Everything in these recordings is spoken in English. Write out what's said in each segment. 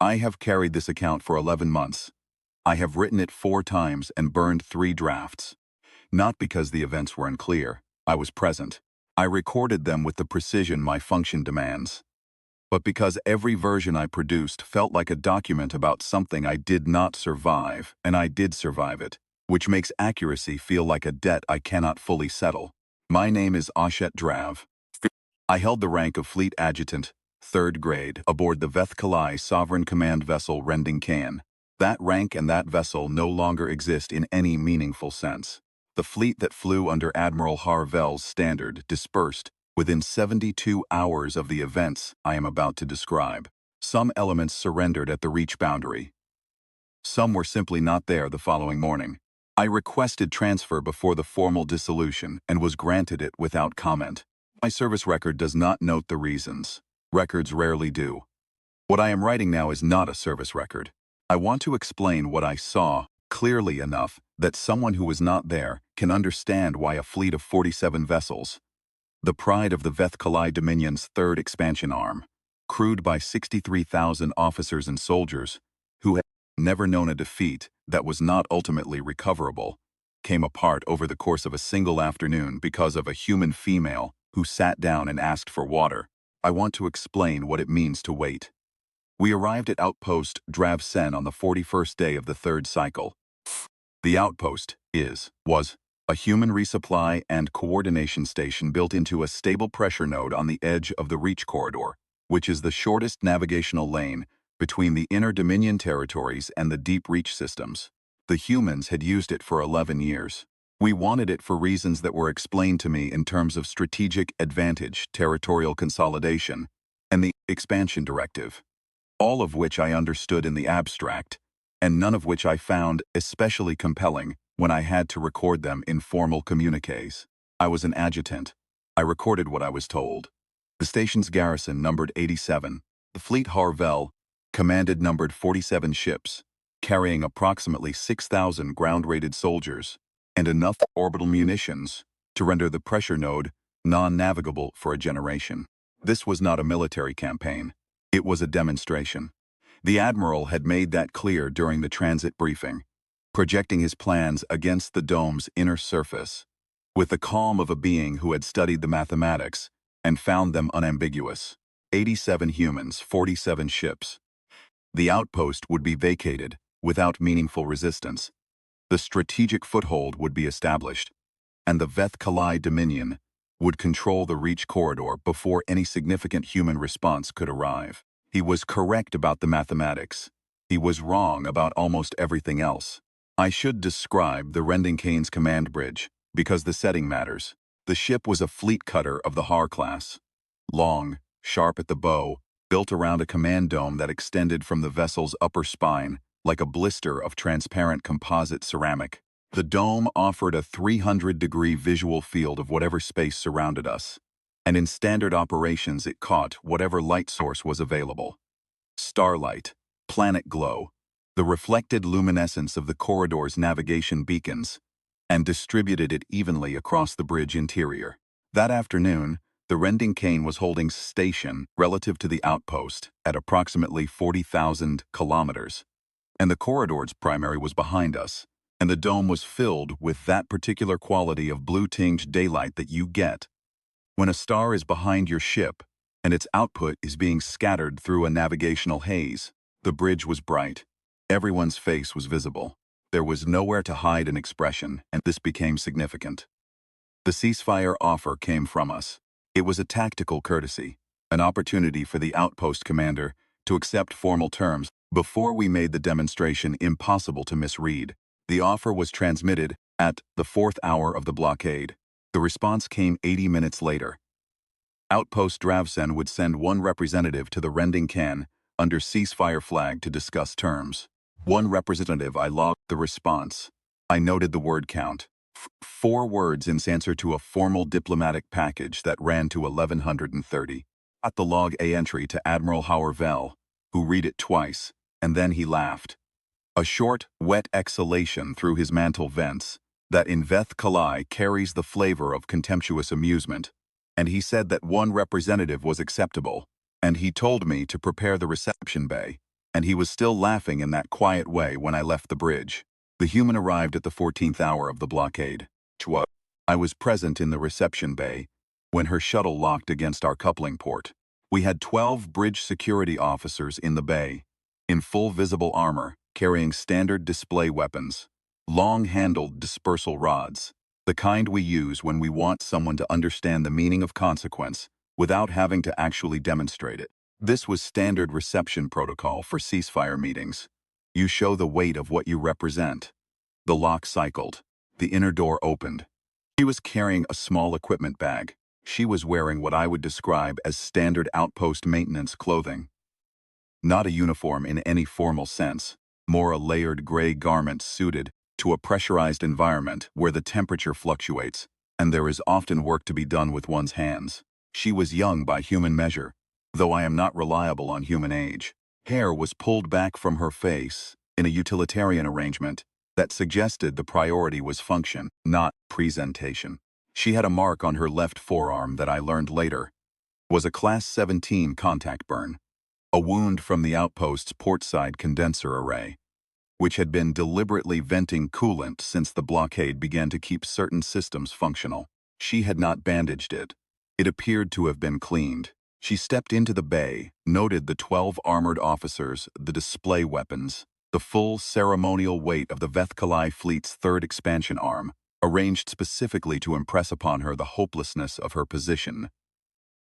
I have carried this account for 11 months. I have written it 4 times and burned 3 drafts. Not because the events were unclear. I was present. I recorded them with the precision my function demands. But because every version I produced felt like a document about something I did not survive, and I did survive it, which makes accuracy feel like a debt I cannot fully settle. My name is Ashet Drav. I held the rank of Fleet Adjutant, 3rd grade, aboard the Veth Kalai Sovereign Command Vessel Rending Can. That rank and that vessel no longer exist in any meaningful sense. The fleet that flew under Admiral Harvell's standard dispersed within 72 hours of the events I am about to describe. Some elements surrendered at the reach boundary. Some were simply not there the following morning. I requested transfer before the formal dissolution and was granted it without comment. My service record does not note the reasons. Records rarely do. What I am writing now is not a service record. I want to explain what I saw clearly enough that someone who was not there can understand why a fleet of 47 vessels, the pride of the Veth Kalai Dominion's 3rd expansion arm, crewed by 63,000 officers and soldiers who had never known a defeat that was not ultimately recoverable, came apart over the course of a single afternoon because of a human female who sat down and asked for water. I want to explain what it means to wait. We arrived at Outpost Drav Sen on the 41st day of the 3rd cycle. The outpost was a human resupply and coordination station built into a stable pressure node on the edge of the Reach Corridor, which is the shortest navigational lane between the inner Dominion territories and the deep reach systems. The humans had used it for 11 years. We wanted it for reasons that were explained to me in terms of strategic advantage, territorial consolidation, and the expansion directive, all of which I understood in the abstract, and none of which I found especially compelling when I had to record them in formal communiques. I was an adjutant. I recorded what I was told. The station's garrison numbered 87. The fleet Harvell commanded numbered 47 ships, carrying approximately 6,000 ground-rated soldiers and enough orbital munitions to render the pressure node non-navigable for a generation. This was not a military campaign. It was a demonstration. The Admiral had made that clear during the transit briefing, projecting his plans against the dome's inner surface, with the calm of a being who had studied the mathematics and found them unambiguous. 87 humans, 47 ships. The outpost would be vacated without meaningful resistance. The strategic foothold would be established, and the Veth Kalai Dominion would control the Reach Corridor before any significant human response could arrive. He was correct about the mathematics. He was wrong about almost everything else. I should describe the Rending Cane's command bridge, because the setting matters. The ship was a fleet cutter of the Har class. Long, sharp at the bow, built around a command dome that extended from the vessel's upper spine like a blister of transparent composite ceramic. The dome offered a 300-degree visual field of whatever space surrounded us, and in standard operations it caught whatever light source was available. Starlight, planet glow, the reflected luminescence of the corridor's navigation beacons, and distributed it evenly across the bridge interior. That afternoon, the Rending Cane was holding station relative to the outpost at approximately 40,000 kilometers, and the corridor's primary was behind us, and the dome was filled with that particular quality of blue-tinged daylight that you get when a star is behind your ship and its output is being scattered through a navigational haze. The bridge was bright. Everyone's face was visible. There was nowhere to hide an expression, and this became significant. The ceasefire offer came from us. It was a tactical courtesy, an opportunity for the outpost commander to accept formal terms before we made the demonstration impossible to misread. The offer was transmitted at the 4th hour of the blockade. The response came 80 minutes later. Outpost Dravsen would send 1 representative to the Rending Can under ceasefire flag to discuss terms. 1 representative. I logged the response. I noted the word count. 4 words in answer to a formal diplomatic package that ran to 1130. Got the log A entry to Admiral Hauervel, who read it twice, and then he laughed. A short, wet exhalation through his mantle vents that in Veth Kalai carries the flavor of contemptuous amusement, and he said that 1 representative was acceptable, and he told me to prepare the reception bay. and he was still laughing in that quiet way when I left the bridge. The human arrived at the 14th hour of the blockade. Chua. I was present in the reception bay when her shuttle locked against our coupling port. We had 12 bridge security officers in the bay, in full visible armor, carrying standard display weapons, long-handled dispersal rods, the kind we use when we want someone to understand the meaning of consequence without having to actually demonstrate it. This was standard reception protocol for ceasefire meetings. You show the weight of what you represent. The lock cycled. The inner door opened. She was carrying a small equipment bag. She was wearing what I would describe as standard outpost maintenance clothing. Not a uniform in any formal sense, more a layered gray garment suited to a pressurized environment where the temperature fluctuates, and there is often work to be done with one's hands. She was young by human measure, though I am not reliable on human age. Hair was pulled back from her face in a utilitarian arrangement that suggested the priority was function, not presentation. She had a mark on her left forearm that I learned later was a Class 17 contact burn, a wound from the outpost's portside condenser array, which had been deliberately venting coolant since the blockade began to keep certain systems functional. She had not bandaged it. It appeared to have been cleaned. She stepped into the bay, noted the 12 armored officers, the display weapons, the full ceremonial weight of the Vethkalai fleet's third expansion arm, arranged specifically to impress upon her the hopelessness of her position.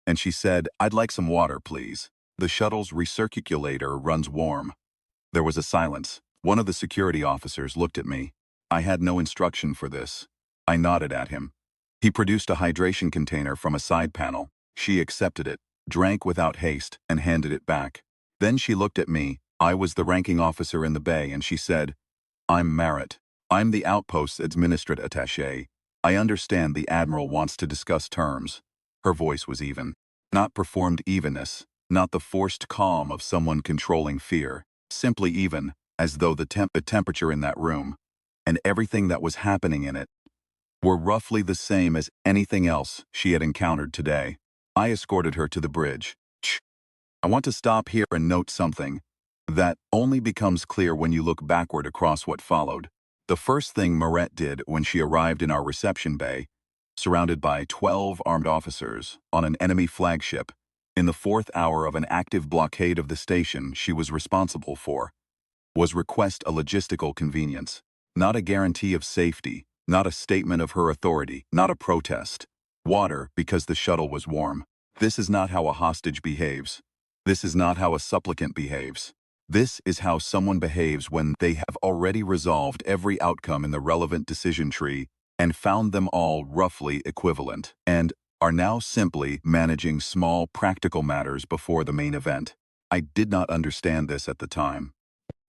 And she said, "I'd like some water, please. The shuttle's recirculator runs warm." There was a silence. One of the security officers looked at me. I had no instruction for this. I nodded at him. He produced a hydration container from a side panel. She accepted it, drank without haste, and handed it back. Then she looked at me. I was the ranking officer in the bay, and she said, "I'm Merritt. I'm the outpost's administrative attaché. I understand the Admiral wants to discuss terms." Her voice was even. Not performed evenness, not the forced calm of someone controlling fear. Simply even, as though the temperature in that room, and everything that was happening in it, were roughly the same as anything else she had encountered today. I escorted her to the bridge. I want to stop here and note something that only becomes clear when you look backward across what followed. The first thing Marette did when she arrived in our reception bay, surrounded by 12 armed officers on an enemy flagship, in the 4th hour of an active blockade of the station she was responsible for, was request a logistical convenience, not a guarantee of safety, not a statement of her authority, not a protest. Water because the shuttle was warm. This is not how a hostage behaves. This is not how a supplicant behaves. This is how someone behaves when they have already resolved every outcome in the relevant decision tree and found them all roughly equivalent, and are now simply managing small practical matters before the main event. I did not understand this at the time.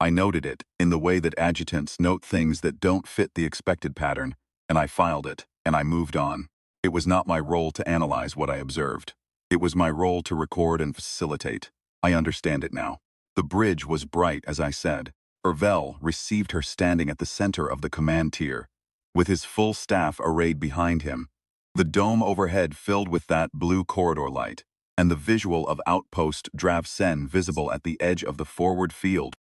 I noted it in the way that adjutants note things that don't fit the expected pattern, and I filed it, and I moved on. It was not my role to analyze what I observed. It was my role to record and facilitate. I understand it now. The bridge was bright, as I said. Ervel received her standing at the center of the command tier, with his full staff arrayed behind him. The dome overhead filled with that blue corridor light, and the visual of outpost Dravsen visible at the edge of the forward field.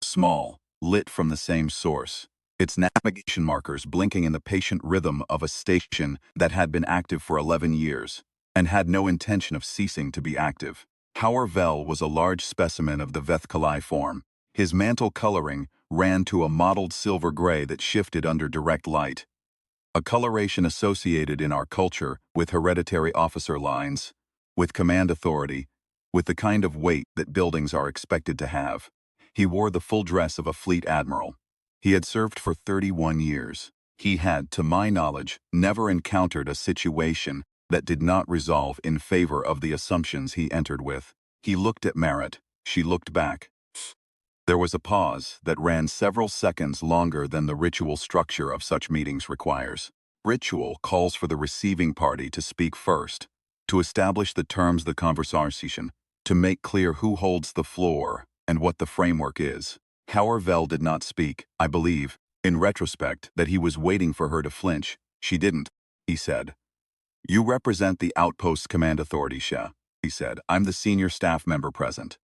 Small, lit from the same source, its navigation markers blinking in the patient rhythm of a station that had been active for 11 years, and had no intention of ceasing to be active. Hauervel was a large specimen of the Vethkalai form. His mantle coloring ran to a mottled silver gray that shifted under direct light, a coloration associated in our culture with hereditary officer lines, with command authority, with the kind of weight that buildings are expected to have. He wore the full dress of a fleet admiral. He had served for 31 years. He had, to my knowledge, never encountered a situation that did not resolve in favor of the assumptions he entered with. He looked at Merritt. She looked back. There was a pause that ran several seconds longer than the ritual structure of such meetings requires. Ritual calls for the receiving party to speak first, to establish the terms of the conversation, to make clear who holds the floor and what the framework is. Hauervel did not speak. I believe, in retrospect, that he was waiting for her to flinch. She didn't. He said, "You represent the outpost's command authority, Shah," he said. "I'm the senior staff member present.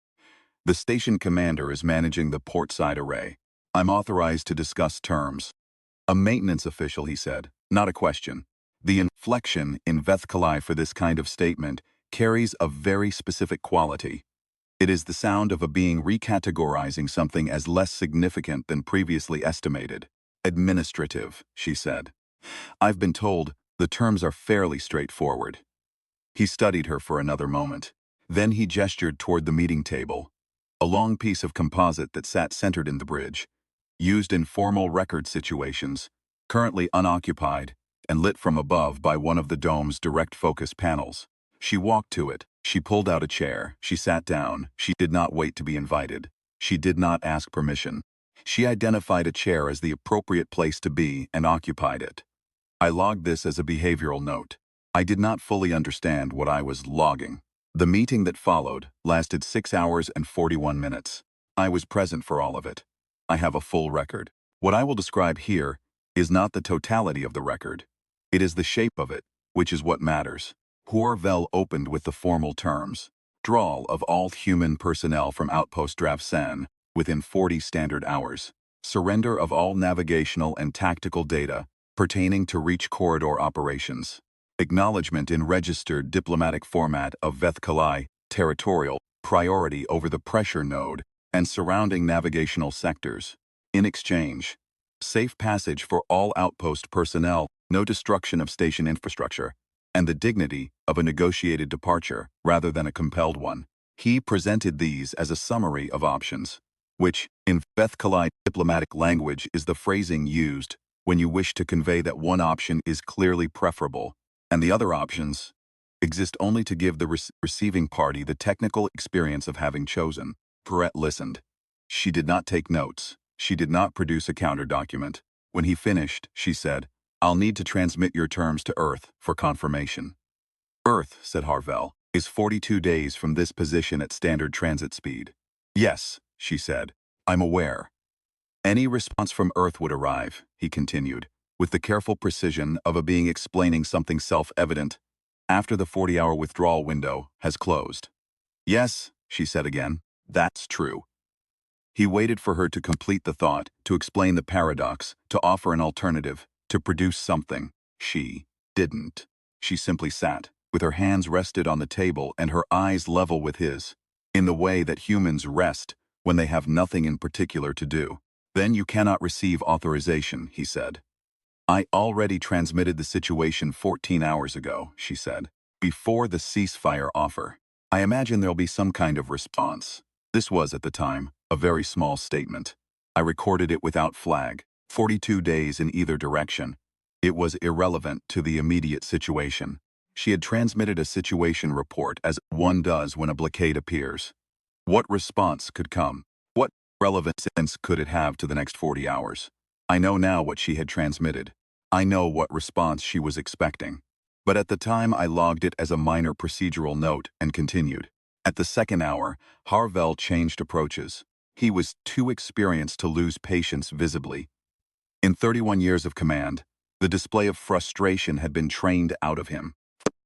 The station commander is managing the portside array. I'm authorized to discuss terms. A maintenance official, he said, not a question. The inflection in Vethkalai for this kind of statement carries a very specific quality. It is the sound of a being recategorizing something as less significant than previously estimated. Administrative, she said. I've been told the terms are fairly straightforward. He studied her for another moment. Then he gestured toward the meeting table, a long piece of composite that sat centered in the bridge, used in formal record situations, currently unoccupied, and lit from above by one of the dome's direct focus panels. She walked to it. She pulled out a chair. She sat down. She did not wait to be invited. She did not ask permission. She identified a chair as the appropriate place to be and occupied it. I logged this as a behavioral note. I did not fully understand what I was logging. The meeting that followed lasted 6 hours and 41 minutes. I was present for all of it. I have a full record. What I will describe here is not the totality of the record. It is the shape of it, which is what matters. Horvel opened with the formal terms. Drawal of all human personnel from Outpost Dravsan within 40 standard hours. Surrender of all navigational and tactical data pertaining to Reach Corridor operations. Acknowledgement in registered diplomatic format of Vethkalai territorial priority over the pressure node and surrounding navigational sectors. In exchange, safe passage for all outpost personnel, no destruction of station infrastructure, and the dignity of a negotiated departure rather than a compelled one. He presented these as a summary of options, which, in Vethkalai diplomatic language, is the phrasing used when you wish to convey that one option is clearly preferable, and the other options exist only to give the receiving party the technical experience of having chosen. Perrette listened. She did not take notes. She did not produce a counter document. When he finished, she said, I'll need to transmit your terms to Earth for confirmation. Earth, said Harvel, is 42 days from this position at standard transit speed. Yes, she said, I'm aware. Any response from Earth would arrive, he continued, with the careful precision of a being explaining something self-evident, after the 40-hour withdrawal window has closed. Yes, she said again, that's true. He waited for her to complete the thought, to explain the paradox, to offer an alternative, to produce something. She didn't. She simply sat, with her hands rested on the table and her eyes level with his, in the way that humans rest when they have nothing in particular to do. Then you cannot receive authorization, he said. I already transmitted the situation 14 hours ago, she said, before the ceasefire offer. I imagine there'll be some kind of response. This was, at the time, a very small statement. I recorded it without flag, 42 days in either direction. It was irrelevant to the immediate situation. She had transmitted a situation report as one does when a blockade appears. What response could come? What relevance could it have to the next 40 hours? I know now what she had transmitted. I know what response she was expecting. But at the time I logged it as a minor procedural note and continued. At the second hour, Harvel changed approaches. He was too experienced to lose patience visibly. In 31 years of command, the display of frustration had been trained out of him.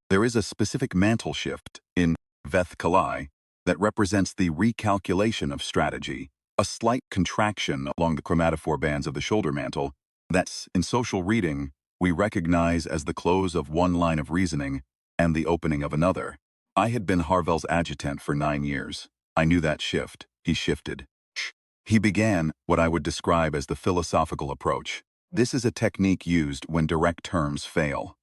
There is a specific mantle shift in Vethkalai that represents the recalculation of strategy, a slight contraction along the chromatophore bands of the shoulder mantle that, in social reading, we recognize as the close of one line of reasoning and the opening of another. I had been Harvel's adjutant for 9 years. I knew that shift. He shifted. He began what I would describe as the philosophical approach. This is a technique used when direct terms fail.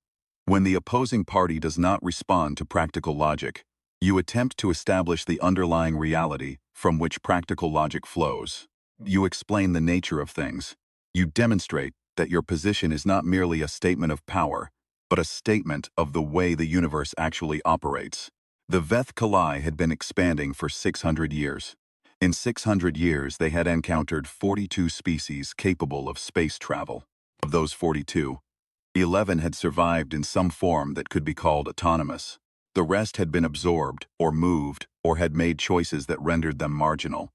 When the opposing party does not respond to practical logic, you attempt to establish the underlying reality from which practical logic flows. You explain the nature of things. You demonstrate that your position is not merely a statement of power, but a statement of the way the universe actually operates. The Vethkalai had been expanding for 600 years. In 600 years, they had encountered 42 species capable of space travel. Of those 42, 11 had survived in some form that could be called autonomous. The rest had been absorbed, or moved, or had made choices that rendered them marginal.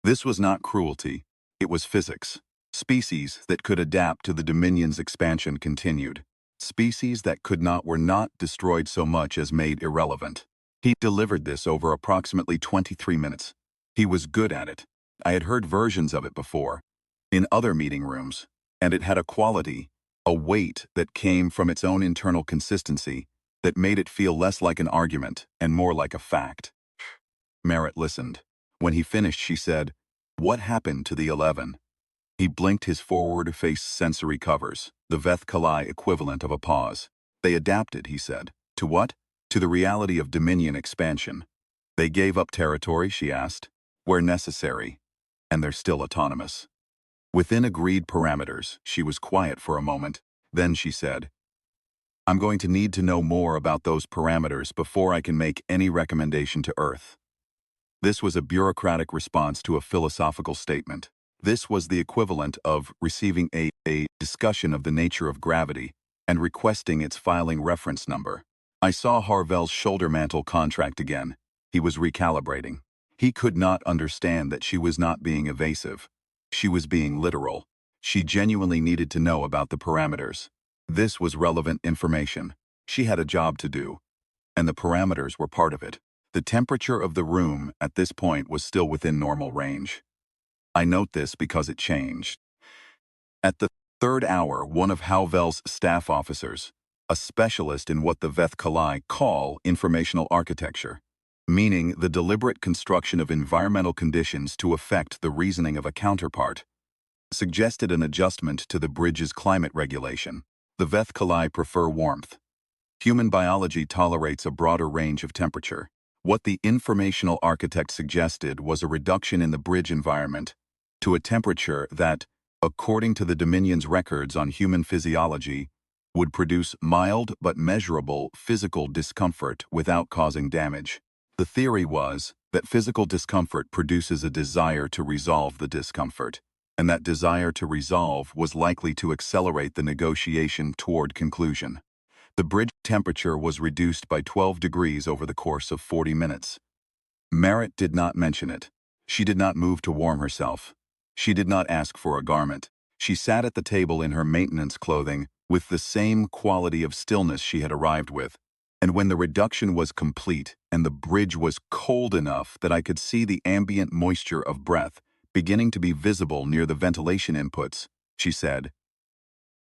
This was not cruelty. It was physics. Species that could adapt to the Dominion's expansion continued. Species that could not were not destroyed so much as made irrelevant. He delivered this over approximately 23 minutes. He was good at it. I had heard versions of it before, in other meeting rooms, and it had a quality, a weight that came from its own internal consistency that made it feel less like an argument and more like a fact. Merritt listened. When he finished, she said, "What happened to the 11?" He blinked his forward-face sensory covers, the Veth Kalai equivalent of a pause. "They adapted," he said. "To what?" "To the reality of Dominion expansion." "They gave up territory?" she asked. "Where necessary. And they're still autonomous." Within agreed parameters, she was quiet for a moment. Then she said, "I'm going to need to know more about those parameters before I can make any recommendation to Earth." This was a bureaucratic response to a philosophical statement. This was the equivalent of receiving a discussion of the nature of gravity and requesting its filing reference number. I saw Harvell's shoulder mantle contract again. He was recalibrating. He could not understand that she was not being evasive. She was being literal. She genuinely needed to know about the parameters. This was relevant information. She had a job to do, and the parameters were part of it. The temperature of the room at this point was still within normal range. I note this because it changed. At the third hour, one of Hauvel's staff officers, a specialist in what the Veth Kalai call informational architecture, meaning the deliberate construction of environmental conditions to affect the reasoning of a counterpart, suggested an adjustment to the bridge's climate regulation. The Veth Kalai prefer warmth. Human biology tolerates a broader range of temperature. What the informational architect suggested was a reduction in the bridge environment to a temperature that, according to the Dominion's records on human physiology, would produce mild but measurable physical discomfort without causing damage. The theory was that physical discomfort produces a desire to resolve the discomfort, and that desire to resolve was likely to accelerate the negotiation toward conclusion. The bridge temperature was reduced by 12 degrees over the course of 40 minutes. Merritt did not mention it. She did not move to warm herself. She did not ask for a garment. She sat at the table in her maintenance clothing with the same quality of stillness she had arrived with. And when the reduction was complete and the bridge was cold enough that I could see the ambient moisture of breath beginning to be visible near the ventilation inputs, she said,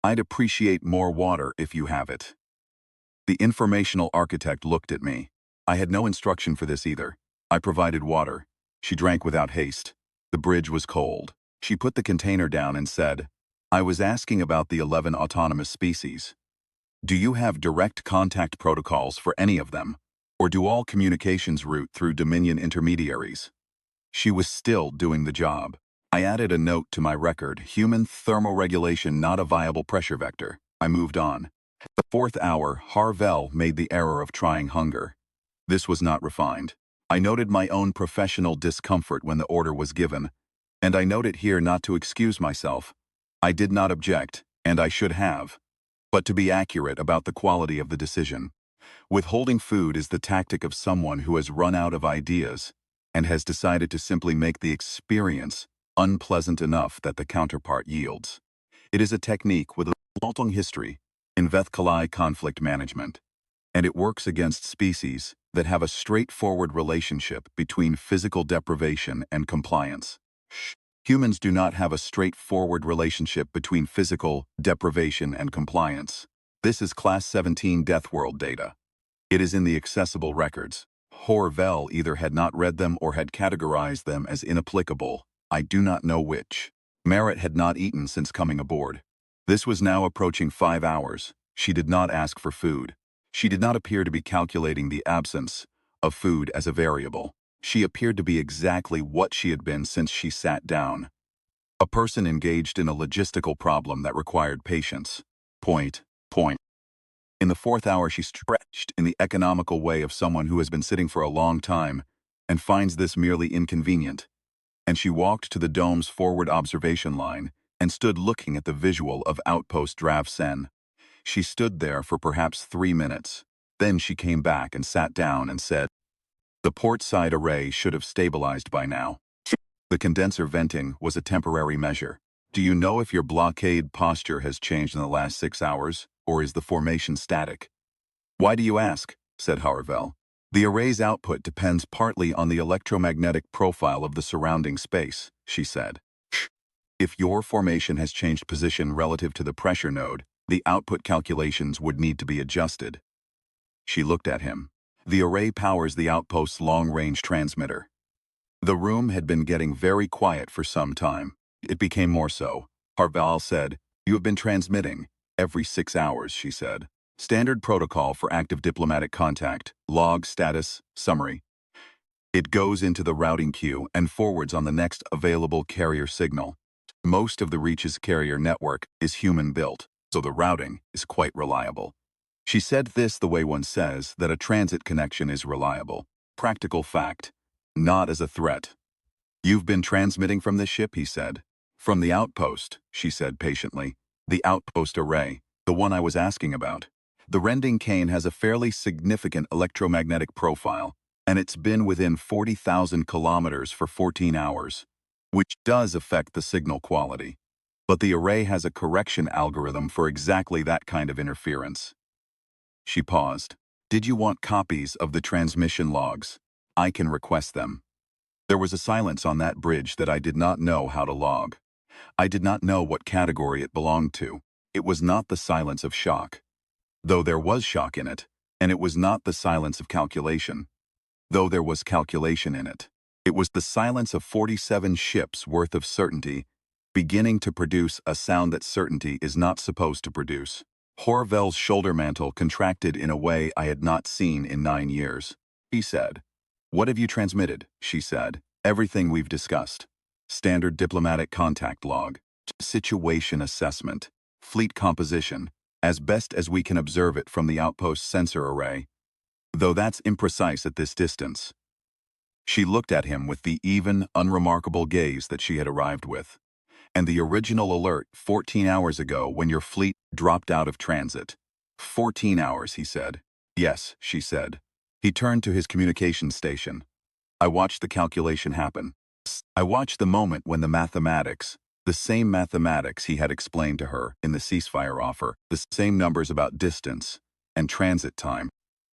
"I'd appreciate more water if you have it." The informational architect looked at me. I had no instruction for this either. I provided water. She drank without haste. The bridge was cold. She put the container down and said, "I was asking about the 11 autonomous species. Do you have direct contact protocols for any of them, or do all communications route through Dominion intermediaries?" She was still doing the job. I added a note to my record, "Human thermoregulation not a viable pressure vector." I moved on. The fourth hour, Harvell made the error of trying hunger. This was not refined. I noted my own professional discomfort when the order was given, and I note it here not to excuse myself. I did not object, and I should have, but to be accurate about the quality of the decision. Withholding food is the tactic of someone who has run out of ideas and has decided to simply make the experience unpleasant enough that the counterpart yields. It is a technique with a long history in Veth Kalai conflict management, and it works against species that have a straightforward relationship between physical deprivation and compliance. Humans do not have a straightforward relationship between physical deprivation and compliance. This is Class 17 Death World data. It is in the accessible records. Harvell either had not read them or had categorized them as inapplicable. I do not know which. Merritt had not eaten since coming aboard. This was now approaching 5 hours. She did not ask for food. She did not appear to be calculating the absence of food as a variable. She appeared to be exactly what she had been since she sat down. A person engaged in a logistical problem that required patience. Point. In the fourth hour, she stretched in the economical way of someone who has been sitting for a long time and finds this merely inconvenient. And she walked to the dome's forward observation line and stood looking at the visual of Outpost Drav-Sen. She stood there for perhaps 3 minutes. Then she came back and sat down and said, "The port side array should have stabilized by now. The condenser venting was a temporary measure. Do you know if your blockade posture has changed in the last 6 hours, or is the formation static?" "Why do you ask?" said Harvell. The array's output depends partly on the electromagnetic profile of the surrounding space, she said. If your formation has changed position relative to the pressure node, the output calculations would need to be adjusted. She looked at him. The array powers the outpost's long-range transmitter. The room had been getting very quiet for some time. It became more so. Harval said, "You have been transmitting. Every 6 hours," she said. "Standard protocol for active diplomatic contact, log status, summary. It goes into the routing queue and forwards on the next available carrier signal. Most of the Reach's carrier network is human-built, so the routing is quite reliable." She said this the way one says that a transit connection is reliable. Practical fact. Not as a threat. "You've been transmitting from this ship," he said. "From the outpost," she said patiently. "The outpost array, the one I was asking about. The rending cane has a fairly significant electromagnetic profile, and it's been within 40,000 kilometers for 14 hours, which does affect the signal quality. But the array has a correction algorithm for exactly that kind of interference." She paused. "Did you want copies of the transmission logs? I can request them." There was a silence on that bridge that I did not know how to log. I did not know what category it belonged to. It was not the silence of shock, though there was shock in it, and it was not the silence of calculation, though there was calculation in it. It was the silence of 47 ships worth of certainty, beginning to produce a sound that certainty is not supposed to produce. Horvel's shoulder mantle contracted in a way I had not seen in 9 years. He said, "What have you transmitted?" she said. "Everything we've discussed. Standard diplomatic contact log, situation assessment, fleet composition, as best as we can observe it from the outpost sensor array. Though that's imprecise at this distance." She looked at him with the even, unremarkable gaze that she had arrived with. "And the original alert 14 hours ago when your fleet dropped out of transit." 14 hours, he said. "Yes," she said. He turned to his communication station. "I watched the calculation happen. I watched the moment when the mathematics, the same mathematics he had explained to her in the ceasefire offer, the same numbers about distance and transit time,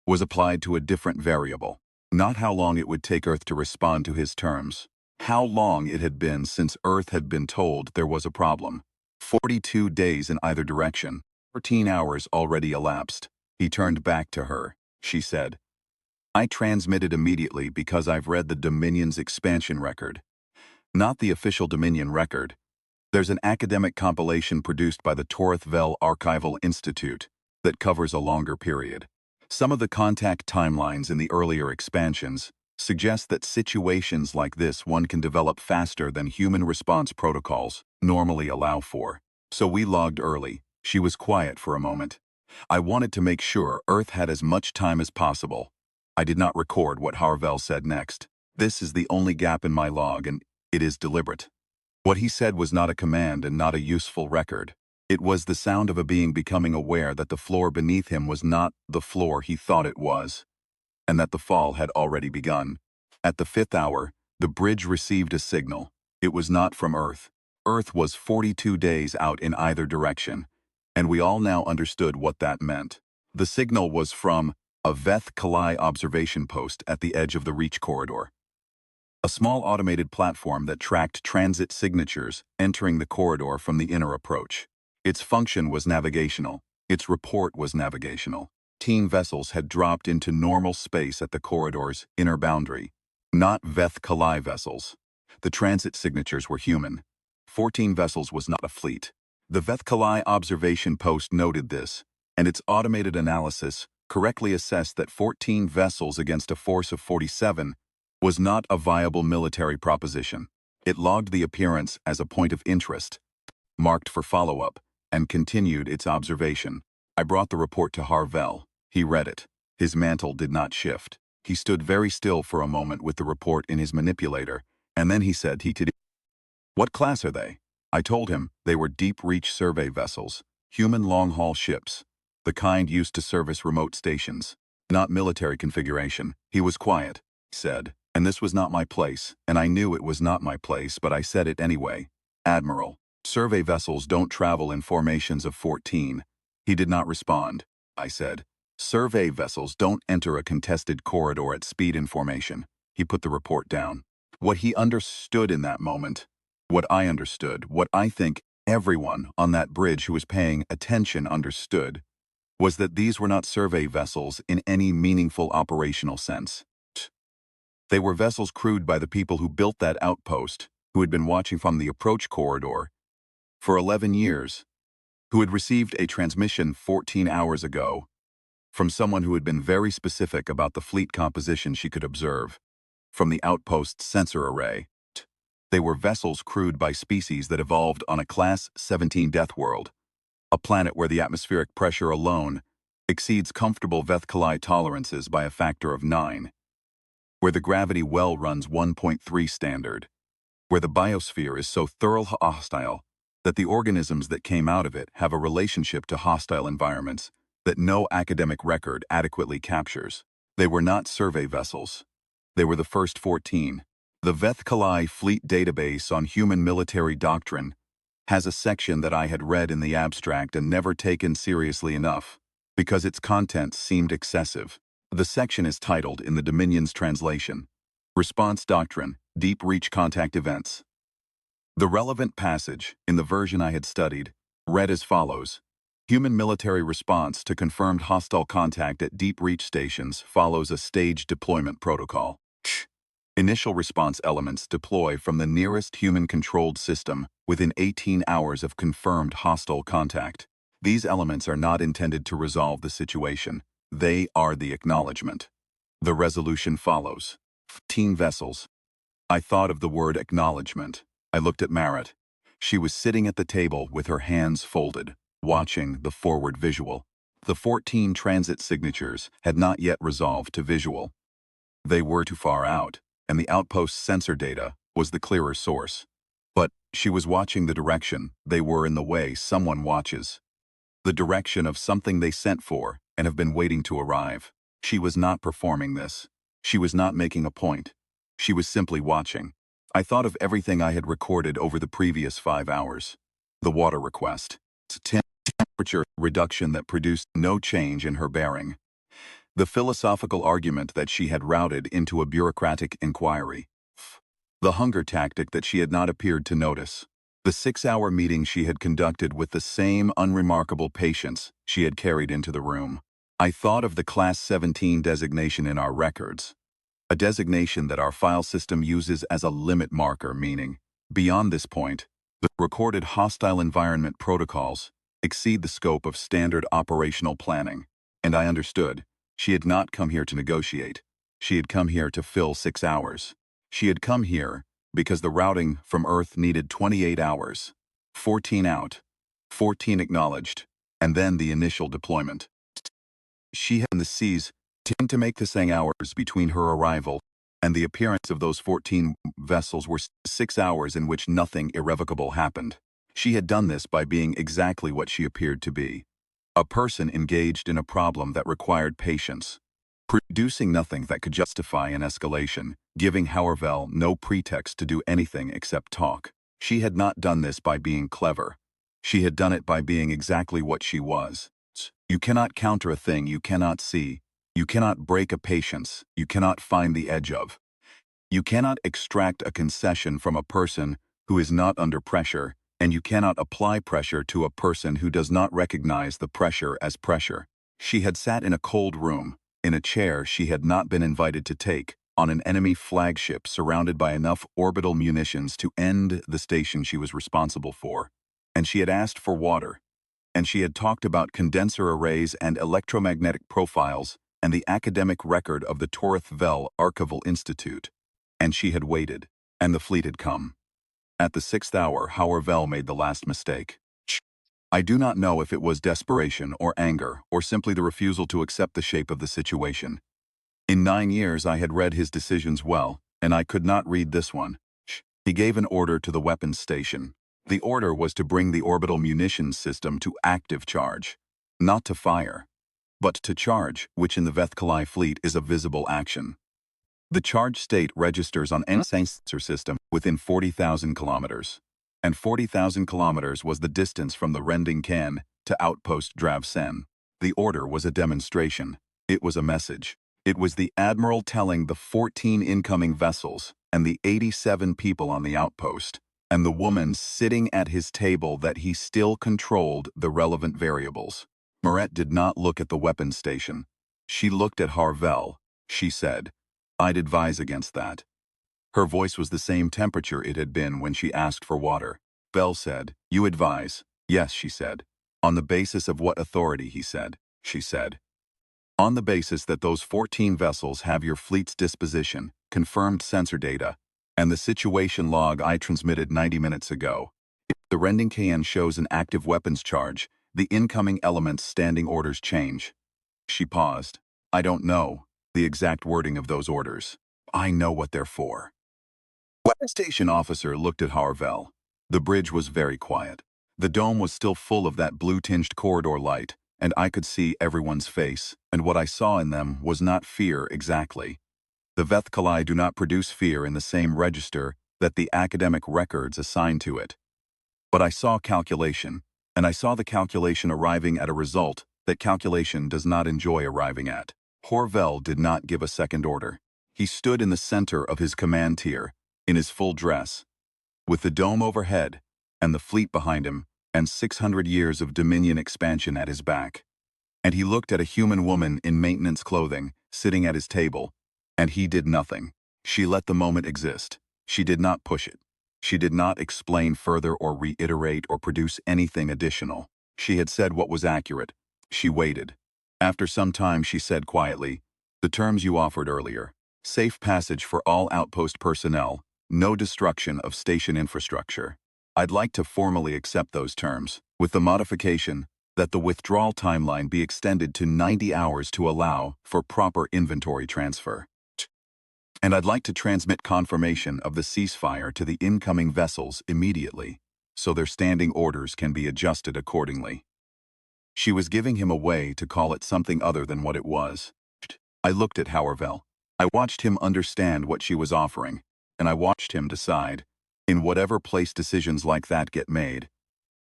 was applied to a different variable. Not how long it would take Earth to respond to his terms. How long it had been since Earth had been told there was a problem. 42 days in either direction. 14 hours already elapsed." He turned back to her. She said, "I transmitted immediately because I've read the Dominion's expansion record. Not the official Dominion record. There's an academic compilation produced by the Torthvel Archival Institute that covers a longer period. Some of the contact timelines in the earlier expansions suggest that situations like this one can develop faster than human response protocols normally allow for. So we logged early." She was quiet for a moment. "I wanted to make sure Earth had as much time as possible." I did not record what Harvel said next. This is the only gap in my log, and it is deliberate. What he said was not a command and not a useful record. It was the sound of a being becoming aware that the floor beneath him was not the floor he thought it was, and that the fall had already begun. At the 5th hour, the bridge received a signal. It was not from Earth. Earth was 42 days out in either direction, and we all now understood what that meant. The signal was from a Veth Kalai observation post at the edge of the Reach corridor. A small automated platform that tracked transit signatures entering the corridor from the inner approach. Its function was navigational. Its report was navigational. 14 vessels had dropped into normal space at the corridor's inner boundary. Not Veth Kalai vessels. The transit signatures were human. 14 vessels was not a fleet. The Veth Kalai observation post noted this, and its automated analysis correctly assessed that 14 vessels against a force of 47 was not a viable military proposition. It logged the appearance as a point of interest, marked for follow-up, and continued its observation. I brought the report to Harvel. He read it. His mantle did not shift. He stood very still for a moment with the report in his manipulator, and then he said he did. "What class are they?" I told him they were deep-reach survey vessels, human long-haul ships, the kind used to service remote stations, not military configuration. He was quiet, said, and this was not my place, and I knew it was not my place, but I said it anyway. "Admiral, survey vessels don't travel in formations of 14. He did not respond. I said, Survey vessels don't enter a contested corridor at speed in formation. He put the report down. What he understood in that moment, what I understood, what I think everyone on that bridge who was paying attention understood, was that these were not survey vessels in any meaningful operational sense. They were vessels crewed by the people who built that outpost, who had been watching from the approach corridor for 11 years, who had received a transmission 14 hours ago from someone who had been very specific about the fleet composition she could observe from the outpost's sensor array. They were vessels crewed by species that evolved on a Class 17 death world, a planet where the atmospheric pressure alone exceeds comfortable Vethkali tolerances by a factor of 9, where the gravity well runs 1.3 standard, where the biosphere is so thoroughly hostile that the organisms that came out of it have a relationship to hostile environments that no academic record adequately captures. They were not survey vessels. They were the first 14. The Vethkali Fleet Database on Human Military Doctrine has a section that I had read in the abstract and never taken seriously enough, because its contents seemed excessive. The section is titled, in the Dominion's translation, Response Doctrine, Deep Reach Contact Events. The relevant passage, in the version I had studied, read as follows. Human military response to confirmed hostile contact at deep reach stations follows a staged deployment protocol. Initial response elements deploy from the nearest human-controlled system within 18 hours of confirmed hostile contact. These elements are not intended to resolve the situation. They are the acknowledgement. The resolution follows. 15 vessels. I thought of the word acknowledgement. I looked at Marit. She was sitting at the table with her hands folded, watching the forward visual. The 14 transit signatures had not yet resolved to visual. They were too far out, and the outpost sensor data was the clearer source. But she was watching the direction they were in the way someone watches. The direction of something they sent for and have been waiting to arrive. She was not performing this. She was not making a point. She was simply watching. I thought of everything I had recorded over the previous 5 hours. The water request. Temperature reduction that produced no change in her bearing. The philosophical argument that she had routed into a bureaucratic inquiry. The hunger tactic that she had not appeared to notice. The 6-hour meeting she had conducted with the same unremarkable patience she had carried into the room. I thought of the Class 17 designation in our records. A designation that our file system uses as a limit marker, meaning, beyond this point, the recorded hostile environment protocols exceed the scope of standard operational planning. And I understood. She had not come here to negotiate. She had come here to fill 6 hours. She had come here because the routing from Earth needed 28 hours. 14 out, 14 acknowledged, and then the initial deployment. She had in the seas to make the 6 hours between her arrival and the appearance of those 14 vessels were 6 hours in which nothing irrevocable happened. She had done this by being exactly what she appeared to be. A person engaged in a problem that required patience, producing nothing that could justify an escalation, giving Hauervel no pretext to do anything except talk. She had not done this by being clever. She had done it by being exactly what she was. You cannot counter a thing you cannot see. You cannot break a patience you cannot find the edge of. You cannot extract a concession from a person who is not under pressure, and you cannot apply pressure to a person who does not recognize the pressure as pressure. She had sat in a cold room, in a chair she had not been invited to take, on an enemy flagship surrounded by enough orbital munitions to end the station she was responsible for. And she had asked for water. And she had talked about condenser arrays and electromagnetic profiles and the academic record of the Torith Vel Archival Institute. And she had waited, and the fleet had come. At the 6th hour, Hauervel made the last mistake. I do not know if it was desperation or anger or simply the refusal to accept the shape of the situation. In 9 years I had read his decisions well, and I could not read this one. He gave an order to the weapons station. The order was to bring the orbital munitions system to active charge, not to fire, but to charge, which in the Vethkali fleet is a visible action. The charge state registers on any sensor system within 40,000 kilometers, and 40,000 kilometers was the distance from the Rending Can to outpost Dravsen. The order was a demonstration. It was a message. It was the Admiral telling the 14 incoming vessels and the 87 people on the outpost, and the woman sitting at his table that he still controlled the relevant variables. Moret did not look at the weapons station. She looked at Harvell. She said, "I'd advise against that." Her voice was the same temperature it had been when she asked for water. Bell said, "You advise." "Yes," she said. "On the basis of what authority?" he said. She said, "On the basis that those 14 vessels have your fleet's disposition, confirmed sensor data, and the situation log I transmitted 90 minutes ago. If the rending KN shows an active weapons charge, the incoming element's standing orders change." She paused. "I don't know the exact wording of those orders. I know what they're for." Weapons station officer looked at Harvell. The bridge was very quiet. The dome was still full of that blue-tinged corridor light, and I could see everyone's face, and what I saw in them was not fear exactly. The Vethkali do not produce fear in the same register that the academic records assign to it. But I saw calculation, and I saw the calculation arriving at a result that calculation does not enjoy arriving at. Harvell did not give a second order. He stood in the center of his command tier, in his full dress, with the dome overhead, and the fleet behind him, and 600 years of Dominion expansion at his back. And he looked at a human woman in maintenance clothing, sitting at his table, and he did nothing. She let the moment exist. She did not push it. She did not explain further or reiterate or produce anything additional. She had said what was accurate. She waited. After some time she said quietly, "The terms you offered earlier. Safe passage for all outpost personnel. No destruction of station infrastructure. I'd like to formally accept those terms, with the modification that the withdrawal timeline be extended to 90 hours to allow for proper inventory transfer. And I'd like to transmit confirmation of the ceasefire to the incoming vessels immediately, so their standing orders can be adjusted accordingly." She was giving him a way to call it something other than what it was. I looked at Harvell. I watched him understand what she was offering, and I watched him decide, in whatever place decisions like that get made,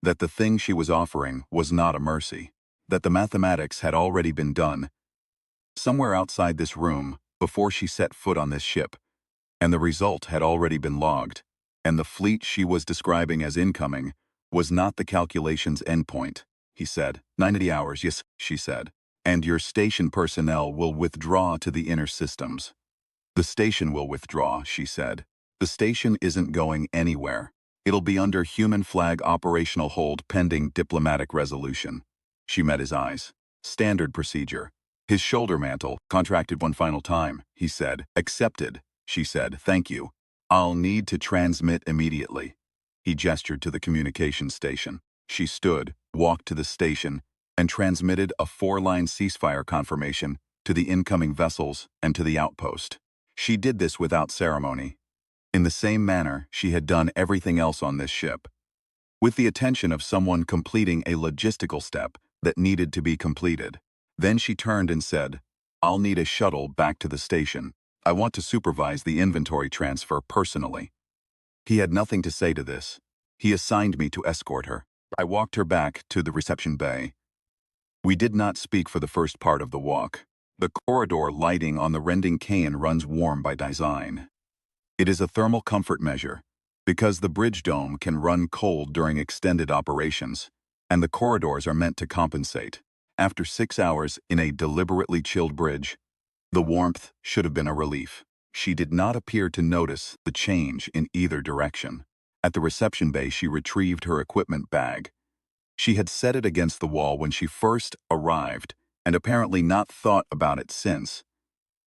that the thing she was offering was not a mercy, that the mathematics had already been done somewhere outside this room before she set foot on this ship, and the result had already been logged, and the fleet she was describing as incoming was not the calculation's endpoint. He said, 90 hours, yes, she said, and your station personnel will withdraw to the inner systems. The station will withdraw, she said. The station isn't going anywhere. It'll be under human flag operational hold pending diplomatic resolution. She met his eyes. Standard procedure. His shoulder mantle, contracted one final time, he said. Accepted, she said. Thank you. I'll need to transmit immediately. He gestured to the communication station. She stood, walked to the station, and transmitted a 4-line ceasefire confirmation to the incoming vessels and to the outpost. She did this without ceremony, in the same manner she had done everything else on this ship, with the attention of someone completing a logistical step that needed to be completed. Then she turned and said, "I'll need a shuttle back to the station. I want to supervise the inventory transfer personally." He had nothing to say to this. He assigned me to escort her. I walked her back to the reception bay. We did not speak for the first part of the walk. The corridor lighting on the rending cane runs warm by design. It is a thermal comfort measure, because the bridge dome can run cold during extended operations, and the corridors are meant to compensate. After 6 hours in a deliberately chilled bridge, the warmth should have been a relief. She did not appear to notice the change in either direction. At the reception bay, she retrieved her equipment bag. She had set it against the wall when she first arrived, and apparently not thought about it since,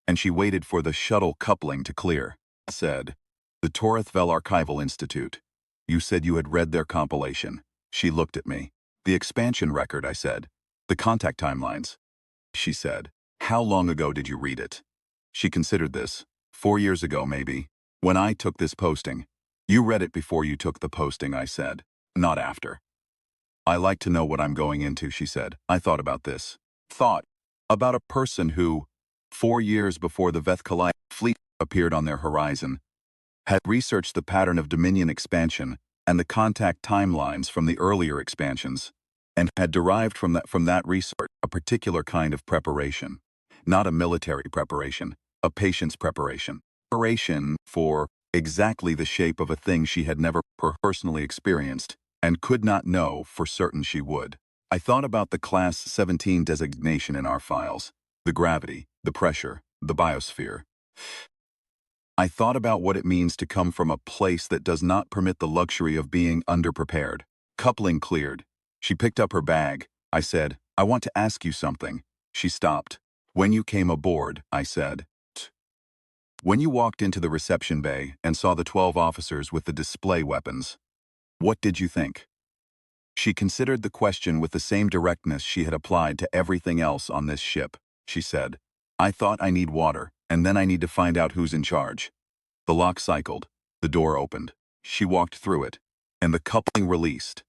and she waited for the shuttle coupling to clear. Said, "The Torithvel Archival Institute. You said you had read their compilation." She looked at me. "The expansion record," I said. "The contact timelines." She said, "How long ago did you read it?" She considered this. 4 years ago, maybe. When I took this posting. You read it before you took the posting, I said. Not after. I like to know what I'm going into, she said. I thought about this. Thought about a person who, 4 years before the Vethkali fleet appeared on their horizon, had researched the pattern of Dominion expansion and the contact timelines from the earlier expansions, and had derived from that research a particular kind of preparation. Not a military preparation, a patience preparation. Preparation for exactly the shape of a thing she had never personally experienced and could not know for certain she would. I thought about the Class 17 designation in our files, the gravity, the pressure, the biosphere. I thought about what it means to come from a place that does not permit the luxury of being underprepared. Coupling cleared. She picked up her bag. I said, "I want to ask you something." She stopped. "When you came aboard," I said. "When you walked into the reception bay and saw the 12 officers with the display weapons, what did you think?" She considered the question with the same directness she had applied to everything else on this ship. She said, "I thought I need water, and then I need to find out who's in charge." The lock cycled. The door opened. She walked through it, and the coupling released,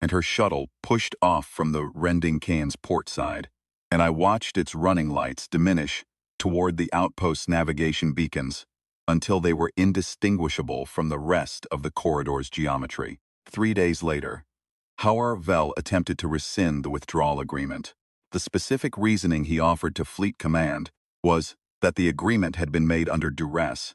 and her shuttle pushed off from the rending can's port side, and I watched its running lights diminish toward the outpost's navigation beacons until they were indistinguishable from the rest of the corridor's geometry. 3 days later, Howard Vell attempted to rescind the withdrawal agreement. The specific reasoning he offered to Fleet Command was that the agreement had been made under duress,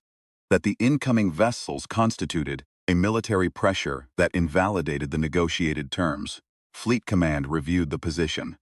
that the incoming vessels constituted a military pressure that invalidated the negotiated terms. Fleet Command reviewed the position.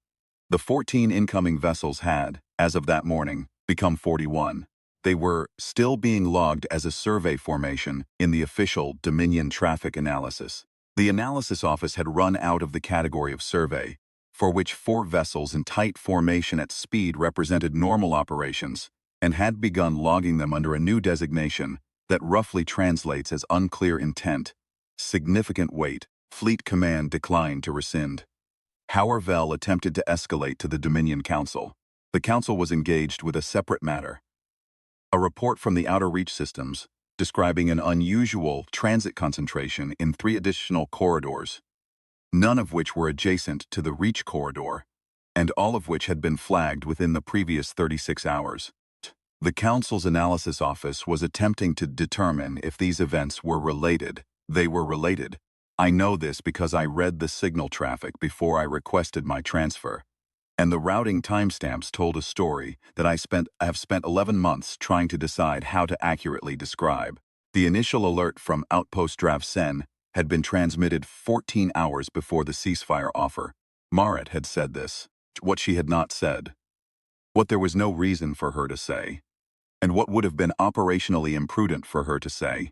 The 14 incoming vessels had, as of that morning, become 41. They were still being logged as a survey formation in the official Dominion traffic analysis. The analysis office had run out of the category of survey, for which 4 vessels in tight formation at speed represented normal operations, and had begun logging them under a new designation that roughly translates as unclear intent, significant weight. Fleet Command declined to rescind. Howard Vell attempted to escalate to the Dominion Council. The Council was engaged with a separate matter. A report from the Outer Reach Systems describing an unusual transit concentration in 3 additional corridors, none of which were adjacent to the Reach corridor, and all of which had been flagged within the previous 36 hours. The Council's analysis office was attempting to determine if these events were related. They were related. I know this because I read the signal traffic before I requested my transfer, and the routing timestamps told a story that I have spent 11 months trying to decide how to accurately describe. The initial alert from Outpost Dravsen had been transmitted 14 hours before the ceasefire offer. Marit had said this. What she had not said, what there was no reason for her to say, and what would have been operationally imprudent for her to say,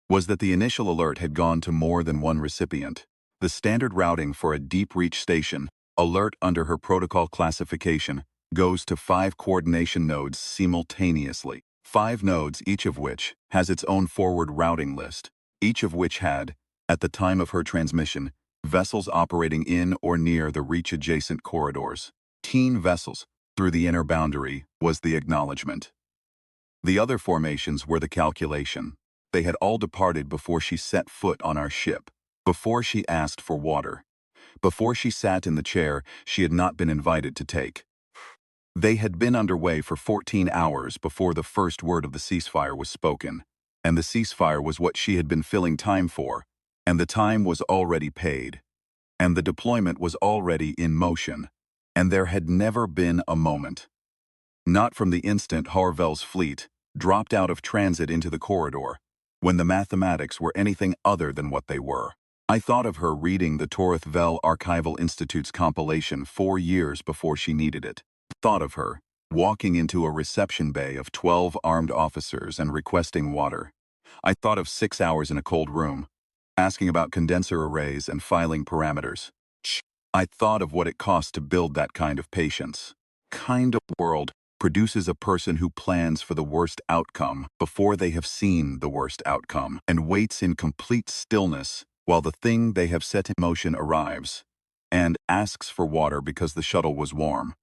was that the initial alert had gone to more than one recipient. The standard routing for a deep reach station, alert under her protocol classification, goes to 5 coordination nodes simultaneously. 5 nodes, each of which has its own forward routing list, each of which had, at the time of her transmission, vessels operating in or near the reach-adjacent corridors. 10 vessels through the inner boundary was the acknowledgement. The other formations were the calculation. They had all departed before she set foot on our ship, before she asked for water, before she sat in the chair she had not been invited to take. They had been underway for 14 hours before the first word of the ceasefire was spoken, and the ceasefire was what she had been filling time for, and the time was already paid, and the deployment was already in motion, and there had never been a moment, not from the instant Harvell's fleet dropped out of transit into the corridor, when the mathematics were anything other than what they were. I thought of her reading the Torith Vell Archival Institute's compilation 4 years before she needed it. Thought of her walking into a reception bay of 12 armed officers and requesting water. I thought of 6 hours in a cold room, asking about condenser arrays and filing parameters. I thought of what it cost to build that kind of patience. Kind of world produces a person who plans for the worst outcome before they have seen the worst outcome and waits in complete stillness while the thing they have set in motion arrives, and asks for water because the shuttle was warm.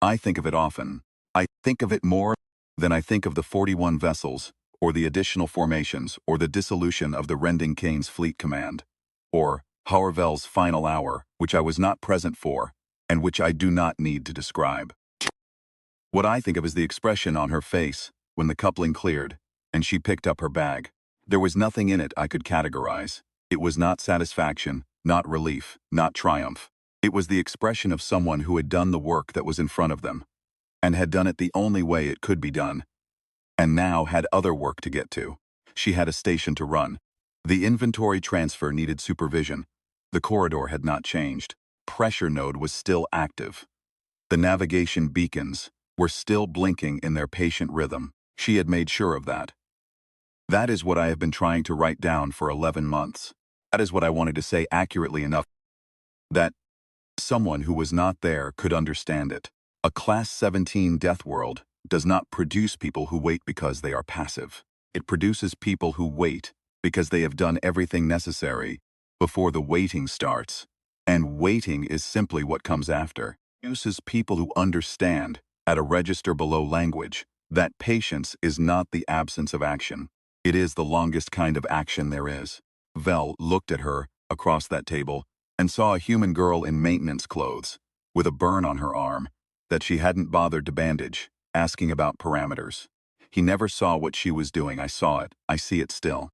I think of it often. I think of it more than I think of the 41 vessels, or the additional formations, or the dissolution of the Rending Kane's fleet command, or Harvell's final hour, which I was not present for, and which I do not need to describe. What I think of is the expression on her face when the coupling cleared, and she picked up her bag. There was nothing in it I could categorize. It was not satisfaction, not relief, not triumph. It was the expression of someone who had done the work that was in front of them, and had done it the only way it could be done, and now had other work to get to. She had a station to run. The inventory transfer needed supervision. The corridor had not changed. Pressure node was still active. The navigation beacons were still blinking in their patient rhythm. She had made sure of that. That is what I have been trying to write down for 11 months. That is what I wanted to say accurately enough that someone who was not there could understand it. A Class 17 death world does not produce people who wait because they are passive. It produces people who wait because they have done everything necessary before the waiting starts. And waiting is simply what comes after. It produces people who understand, at a register below language, that patience is not the absence of action. It is the longest kind of action there is. Vel looked at her across that table and saw a human girl in maintenance clothes, with a burn on her arm that she hadn't bothered to bandage, asking about parameters. He never saw what she was doing. I saw it. I see it still.